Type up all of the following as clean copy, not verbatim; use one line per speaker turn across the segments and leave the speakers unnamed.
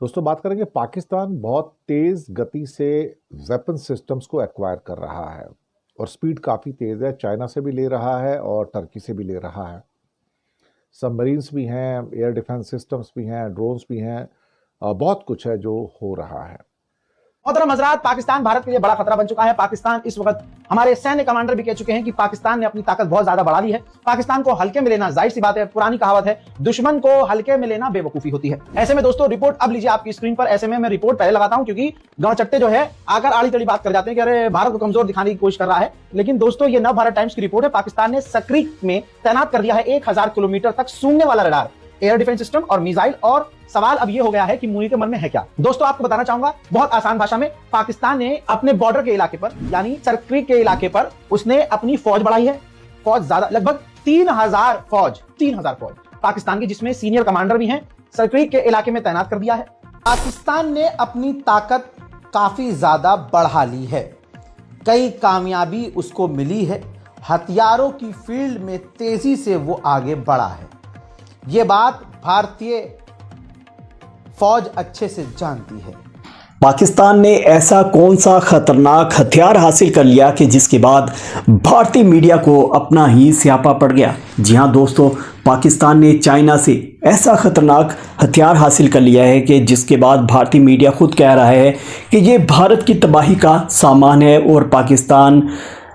दोस्तों बात करेंगे पाकिस्तान बहुत तेज गति से वेपन सिस्टम्स को एक्वायर कर रहा है और स्पीड काफ़ी तेज़ है। चाइना से भी ले रहा है और टर्की से भी ले रहा है। सबमरीन्स भी हैं, एयर डिफेंस सिस्टम्स भी हैं, ड्रोन्स भी हैं। बहुत कुछ है जो हो रहा है।
मोहतरम हजरात, पाकिस्तान भारत के लिए बड़ा खतरा बन चुका है। पाकिस्तान इस वक्त, हमारे सैन्य कमांडर भी कह चुके हैं कि पाकिस्तान ने अपनी ताकत बहुत ज्यादा बढ़ा ली है। पाकिस्तान को हल्के में लेना, जाहिर सी बात है, पुरानी कहावत है, दुश्मन को हल्के में लेना बेवकूफी होती है। ऐसे में दोस्तों रिपोर्ट अब लीजिए आपकी स्क्रीन पर। ऐसे में मैं रिपोर्ट पहले लगाता हूं क्योंकि गांव चट्टे जो है आकर आड़ी तड़ी बात कर जाते हैं कि अरे भारत को कमजोर दिखाने की कोशिश कर रहा है। लेकिन दोस्तों ये नव भारत टाइम्स की रिपोर्ट है। पाकिस्तान ने सक्रीक में तैनात कर दिया है 1000 किलोमीटर तक सूंघने वाला रडार, एयर डिफेंस सिस्टम और मिसाइल। और सवाल अब ये हो गया है कि मुनी के मन में है क्या। दोस्तों आपको बताना चाहूंगा बहुत आसान भाषा में, पाकिस्तान ने अपने बॉर्डर के इलाके पर यानी सरक्रीक के इलाके पर उसने अपनी फौज बढ़ाई है। फौज ज्यादा, लगभग 3000 फौज पाकिस्तान की, जिसमें सीनियर कमांडर भी हैं, सरक्रीक के इलाके में तैनात कर दिया है। पाकिस्तान ने अपनी ताकत काफी ज्यादा बढ़ा ली है। कई कामयाबी उसको मिली है। हथियारों की फील्ड में तेजी से वो आगे बढ़ा है। ये बात भारतीय फौज अच्छे से जानती है।
पाकिस्तान ने ऐसा कौन सा खतरनाक हथियार हासिल कर लिया कि जिसके बाद भारतीय मीडिया को अपना ही स्यापा पड़ गया। जी हां दोस्तों, पाकिस्तान ने चाइना से ऐसा खतरनाक हथियार हासिल कर लिया है कि जिसके बाद भारतीय मीडिया खुद कह रहा है कि ये भारत की तबाही का सामान है और पाकिस्तान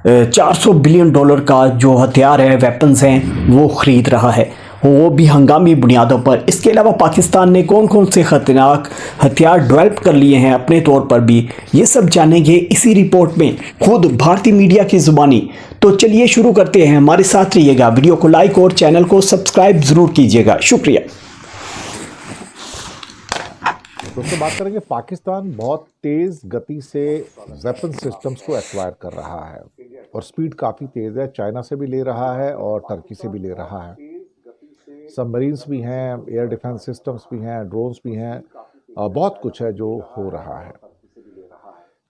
400 बिलियन डॉलर का जो हथियार है, वेपन्स हैं, वो खरीद रहा है, वो भी हंगामी बुनियादों पर। इसके अलावा पाकिस्तान ने कौन कौन से खतरनाक हथियार डेवलप कर लिए हैं अपने तौर पर भी, ये सब जानेंगे इसी रिपोर्ट में खुद भारतीय मीडिया की जुबानी। तो चलिए शुरू करते हैं, हमारे साथ रहिएगा, वीडियो को लाइक और चैनल को सब्सक्राइब जरूर कीजिएगा। शुक्रिया।
दोस्तों बात करेंगे पाकिस्तान बहुत तेज गति से वेपन सिस्टम्स को एक्वायर कर रहा है और स्पीड काफ़ी तेज़ है। चाइना से भी ले रहा है और टर्की से भी ले रहा है। सबमरीन्स भी हैं, एयर डिफेंस सिस्टम्स भी हैं, ड्रोन्स भी हैं। बहुत कुछ है जो हो रहा है।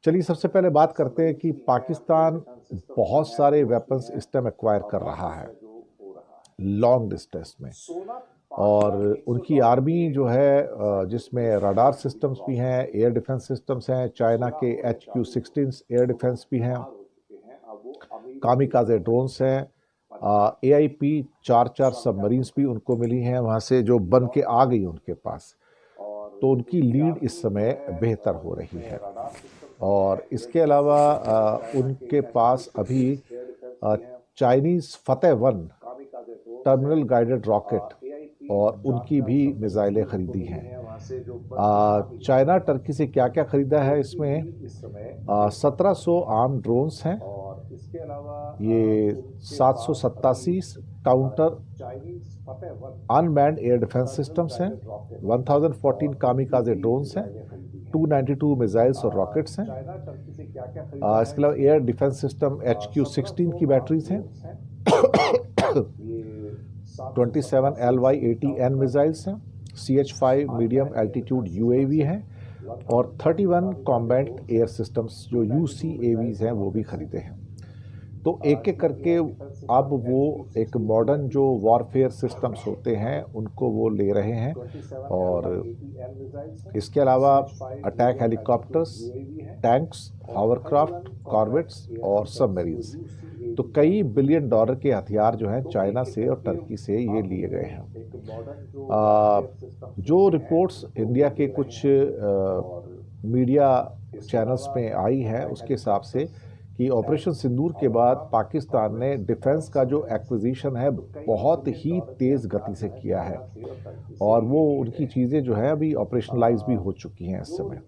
चलिए सबसे पहले बात करते हैं कि पाकिस्तान बहुत सारे वेपन सिस्टम एक्वायर कर रहा है लॉन्ग डिस्टेंस में, और उनकी आर्मी जो है जिसमें रडार सिस्टम्स भी हैं, एयर डिफेंस सिस्टम्स हैं, चाइना के HQ-16 एयर डिफेंस भी हैं, कामिकाजे ड्रोन्स हैं, AIP 4 सबमरीन्स भी उनको मिली हैं वहाँ से, जो बन के आ गई उनके पास। तो उनकी लीड इस समय बेहतर हो रही है। और इसके अलावा उनके पास अभी चाइनीज़ फतेह-1 टर्मिनल गाइडेड रॉकेट और उनकी भी मिसाइलें खरीदी हैं। चाइना टर्की से क्या क्या खरीदा है इसमें, 1700 आर्म ड्रोन्स हैं, ये 787 counter unmanned air defence systems हैं, 1014 कामिकाजे ड्रोन्स हैं, 292 मिसाइल्स और रॉकेट्स हैं। इसके अलावा एयर डिफेंस सिस्टम HQ-16 की बैटरीज हैं, 27 LY-80N मिसाइल्स हैं, CH-5 मीडियम एल्टीट्यूड UAV हैं और 31 कॉम्बैट एयर सिस्टम्स जो UCAVs हैं वो भी खरीदे हैं। तो एक एक करके अब वो एक मॉडर्न जो वॉरफेयर सिस्टम्स होते हैं उनको वो ले रहे हैं। और इसके अलावा attack helicopters, tanks, hovercraft, corvettes और सबमरीन्स, तो कई बिलियन डॉलर के हथियार जो हैं चाइना से और टर्की से ये लिए गए हैं। जो रिपोर्ट्स इंडिया के कुछ मीडिया चैनल्स में आई है उसके हिसाब से कि ऑपरेशन सिंदूर के बाद पाकिस्तान ने डिफेंस का जो एक्विजिशन है बहुत ही तेज़ गति से किया है और वो उनकी चीज़ें जो है अभी ऑपरेशनलाइज भी हो चुकी हैं इस समय।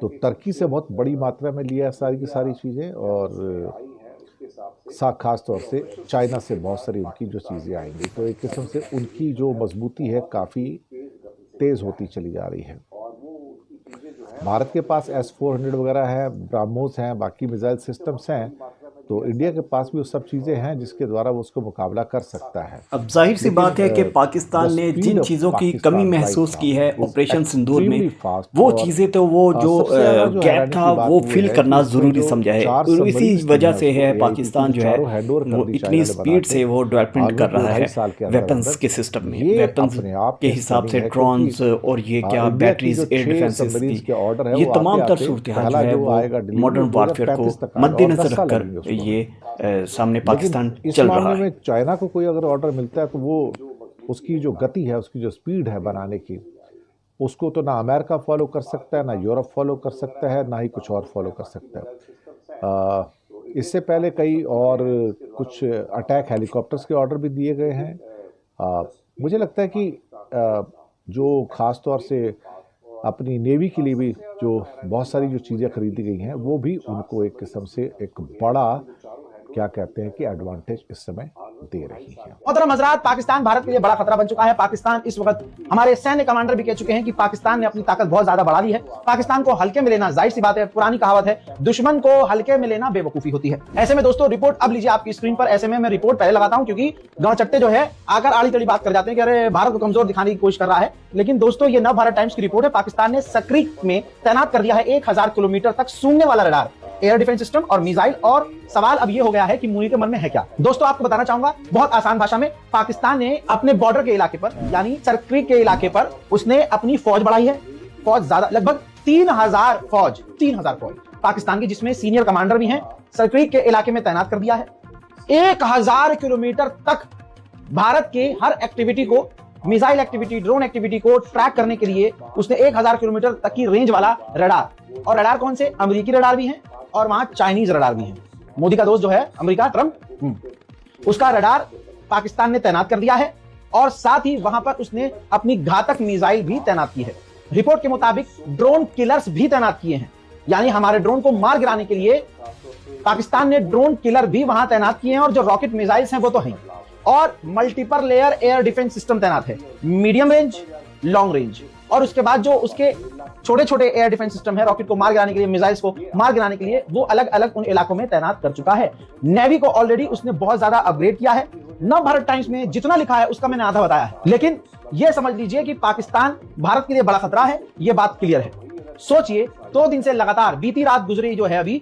तो टर्की से बहुत बड़ी मात्रा में लिया है सारी की सारी चीज़ें, और खास तौर से चाइना से बहुत सारी उनकी जो चीज़ें आएंगी। तो एक किस्म से उनकी जो मजबूती है काफ़ी तेज़ होती चली जा रही है। भारत के पास S-400 वगैरह है, ब्राह्मोस हैं, बाकी मिसाइल सिस्टम्स हैं, तो इंडिया के पास भी वो सब चीज़ें हैं जिसके द्वारा वो उसको मुकाबला कर सकता है।
अब जाहिर सी बात है कि पाकिस्तान ने जिन चीज़ों की कमी महसूस की है ऑपरेशन सिंदूर में, वो चीज़ें तो वो जो गैप था वो फिल करना ज़रूरी समझा है, और इसी वजह से है पाकिस्तान जो है वो इतनी स्पीड से वो डेवलपमेंट कर रहा है वेपन्स के सिस्टम में, वेपन्स के हिसाब से ड्रोन्स और ये क्या बैटरीज, एयर डिफेंसेस की, ये तमाम तर सूरत हाल जो है वो मॉडर्न वारफेयर को मद्देनजर रखकर ये सामने पाकिस्तान चल रहा है।
में चाइना को कोई अगर ऑर्डर मिलता है तो वो उसकी जो गति है, उसकी जो स्पीड है बनाने की, उसको तो ना अमेरिका फॉलो कर सकता है, ना यूरोप फॉलो कर सकता है, ना ही कुछ और फॉलो कर सकता है। इससे पहले कई और कुछ अटैक हेलीकॉप्टर्स के ऑर्डर भी दिए गए हैं। मुझे लगता है कि जो ख़ास तौर से अपनी नेवी के लिए भी जो बहुत सारी जो चीज़ें खरीदी गई हैं, वो भी उनको एक किस्म से एक बड़ा क्या कहते हैं कि एडवांटेज इस समय दे रही है।
मोहतरम हज़रात, पाकिस्तान भारत के लिए बड़ा खतरा बन चुका है। पाकिस्तान इस वक्त, हमारे सैन्य कमांडर भी कह चुके हैं कि पाकिस्तान ने अपनी ताकत बहुत ज्यादा बढ़ा ली है। पाकिस्तान को हल्के में लेना, जाहिर सी बात है, पुरानी कहावत है, दुश्मन को हल्के में लेना बेवकूफी होती है। ऐसे में दोस्तों रिपोर्ट अब लीजिए आपकी स्क्रीन पर। ऐसे में मैं रिपोर्ट पहले लगाता हूं क्योंकि गांव चट्टे जो है आकर आड़ी तड़ी बात कर जाते हैं कि अरे भारत को कमजोर दिखाने की कोशिश कर रहा है। लेकिन दोस्तों ये नव भारत टाइम्स की रिपोर्ट है। पाकिस्तान ने सक्रीक में तैनात कर दिया है 1000 किलोमीटर तक सूंघने वाला रडार, एयर डिफेंस सिस्टम और मिसाइल। और सवाल अब ये हो गया है कि मुनीर के मन में है क्या। दोस्तों आपको बताना चाहूंगा बहुत आसान भाषा में, पाकिस्तान ने अपने बॉर्डर के इलाके पर यानी सरक्रीक के इलाके पर उसने अपनी फौज बढ़ाई है। फौज ज्यादा, लगभग 3000 फौज पाकिस्तान की, जिसमें सीनियर कमांडर भी हैं, सरक्रीक के इलाके में तैनात कर दिया है। 1000 किलोमीटर तक भारत के हर एक्टिविटी को, मिसाइल एक्टिविटी, ड्रोन एक्टिविटी को ट्रैक करने के लिए उसने 1000 किलोमीटर तक की रेंज वाला रडार, और रडार कौन से, अमेरिकी रडार भी हैं और वहां चाइनीज रडार भी हैं। मोदी का दोस्त जो है अमेरिका, ट्रंप, उसका रडार पाकिस्तान ने तैनात कर दिया है और साथ ही वहां पर उसने अपनी घातक मिसाइल भी तैनात की है। रिपोर्ट के मुताबिक ड्रोन किलर्स भी तैनात किए हैं, यानी हमारे ड्रोन को मार गिराने के लिए पाकिस्तान ने ड्रोन किलर भी वहां तैनात किए हैं, और जो रॉकेट मिसाइल्स हैं वो तो हैं, और multiple layer air defence system तैनात है, मीडियम रेंज, लॉन्ग रेंज, और उसके बाद जो उसके छोटे छोटे एयर डिफेंस सिस्टम है रॉकेट को मार गिराने के लिए, मिसाइल्स को मार गिराने के लिए, वो अलग अलग उन इलाकों में तैनात कर चुका है। नेवी को ऑलरेडी उसने बहुत ज्यादा अपग्रेड किया है। नव भारत टाइम्स में जितना लिखा है उसका मैंने आधा बताया है, लेकिन यह समझ लीजिए कि पाकिस्तान भारत के लिए बड़ा खतरा है, यह बात क्लियर है। सोचिए 2 दिन से लगातार, बीती रात गुजरी जो है अभी,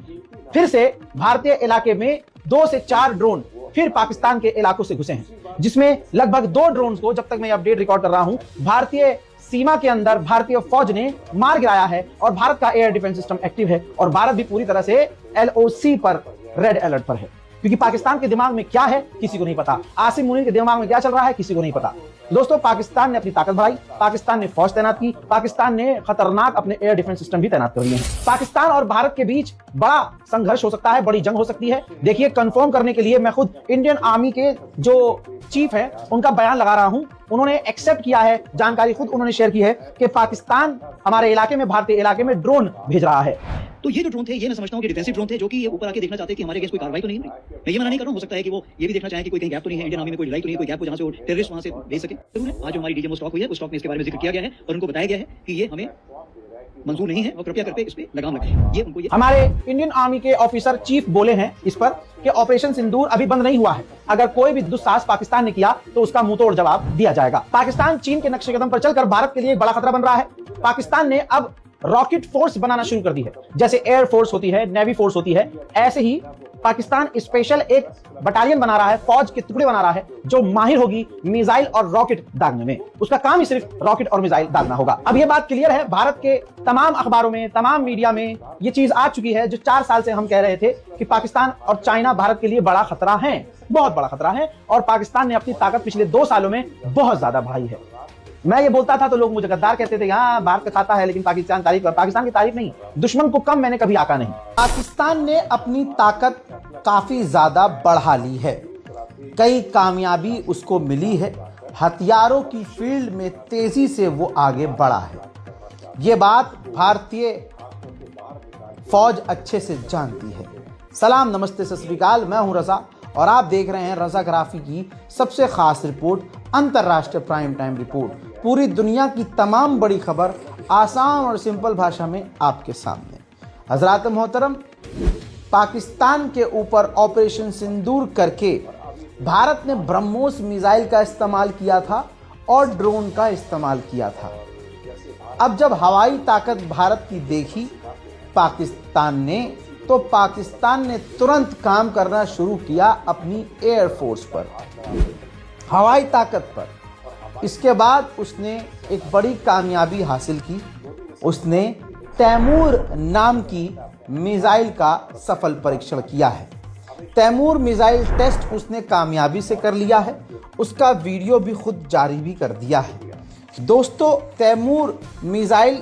फिर से भारतीय इलाके में 2 से 4 ड्रोन फिर पाकिस्तान के इलाकों से घुसे हैं, जिसमें लगभग 2 ड्रोन को, जब तक मैं अपडेट रिकॉर्ड कर रहा हूं, भारतीय सीमा के अंदर भारतीय फौज ने मार गिराया है, और भारत का एयर डिफेंस सिस्टम एक्टिव है, और भारत भी पूरी तरह से LOC पर, रेड अलर्ट पर है। क्योंकि पाकिस्तान के दिमाग में क्या है किसी को नहीं पता, आसिम मुनीर के दिमाग में क्या चल रहा है किसी को नहीं पता। दोस्तों पाकिस्तान ने अपनी ताकत बढ़ाई, पाकिस्तान ने फौज तैनात की, पाकिस्तान ने खतरनाक अपने एयर डिफेंस सिस्टम भी तैनात कर दिए हैं। पाकिस्तान और भारत के बीच बड़ा संघर्ष हो सकता है, बड़ी जंग हो सकती है। देखिए कंफर्म करने के लिए मैं खुद इंडियन आर्मी के जो चीफ है उनका बयान लगा रहा हूं। उन्होंने एक्सेप्ट किया है, जानकारी खुद उन्होंने शेयर की है कि पाकिस्तान हमारे इलाके में, भारतीय इलाके में ड्रोन भेज रहा है।
तो ये जो ड्रोन थे, ये मैं समझता हूँ कि डिफेंसिव ड्रोन थे, जो कि ये ऊपर आके देखना चाहते हैं कि हमारे अगेंस्ट कोई कार्रवाई तो नहीं है। मैं ये मना नहीं कर रहा हूँ, हो सकता है कि वो ये भी देखना चाहें कि कोई कहीं गैप तो नहीं है, इंडियन आर्मी में कोई लड़ाई तो नहीं है, कोई गैप हो जहां से वो टेररिस्ट वहां से भेज सके। आज जो हमारी डीजीएमओ स्टॉक हुई है, उस स्टॉक में इसके बारे में जिक्र किया गया है और उनको बताया गया है कि ये हमें मंजूर नहीं है और कृपया करके इस पे लगाम लगाएं। ये उनको
हमारे इंडियन आर्मी के ऑफिसर चीफ बोले हैं इस पर कि ऑपरेशन सिंदूर अभी बंद नहीं हुआ है, अगर कोई भी दुस्साहस पाकिस्तान ने किया तो उसका मुंहतोड़ जवाब दिया जाएगा। पाकिस्तान चीन के नक्शे कदम पर चलकर भारत के लिए एक बड़ा खतरा बन रहा है। पाकिस्तान ने अब रॉकेट फोर्स बनाना शुरू कर दी है, जैसे एयर फोर्स होती है, नेवी फोर्स होती है, ऐसे ही पाकिस्तान स्पेशल एक बटालियन बना रहा है, फौज के टुकड़े बना रहा है जो माहिर होगी मिसाइल और रॉकेट दागने में। उसका काम ही सिर्फ रॉकेट और मिसाइल दागना होगा। अब यह बात क्लियर है, भारत के तमाम अखबारों में, तमाम मीडिया में यह चीज आ चुकी है जो 4 साल से हम कह रहे थे कि पाकिस्तान और चाइना भारत के लिए बड़ा खतरा है, बहुत बड़ा खतरा है, और पाकिस्तान ने अपनी ताकत पिछले 2 सालों में बहुत ज्यादा बढ़ाई है। मैं ये बोलता था तो लोग मुझे गद्दार कहते थे, हाँ भारत का खाता है लेकिन पाकिस्तान तारीफ कर, पाकिस्तान की तारीफ नहीं, दुश्मन को कम मैंने कभी आका नहीं। पाकिस्तान ने अपनी ताकत काफी ज्यादा बढ़ा ली है, कई कामयाबी उसको मिली है, हथियारों की फील्ड में तेजी से वो आगे बढ़ा है। ये बात भारतीय फौज अच्छे से जानती है। सलाम, नमस्ते, सत श्री अकाल, मैं हूं रजा और आप देख रहे हैं रजाग्राफी की सबसे खास रिपोर्ट, अंतरराष्ट्रीय प्राइम टाइम रिपोर्ट। पूरी दुनिया की तमाम बड़ी खबर आसान और सिंपल भाषा में आपके सामने। हजरात मोहतरम, पाकिस्तान के ऊपर ऑपरेशन सिंदूर करके भारत ने ब्रह्मोस मिसाइल का इस्तेमाल किया था और ड्रोन का इस्तेमाल किया था। अब जब हवाई ताकत भारत की देखी पाकिस्तान ने, तो पाकिस्तान ने तुरंत काम करना शुरू किया अपनी एयरफोर्स पर, हवाई ताकत पर। इसके बाद उसने एक बड़ी कामयाबी हासिल की। उसने तैमूर नाम की मिसाइल का सफल परीक्षण किया है। तैमूर मिसाइल टेस्ट उसने कामयाबी से कर लिया है। उसका वीडियो भी खुद जारी भी कर दिया है। दोस्तों, तैमूर मिसाइल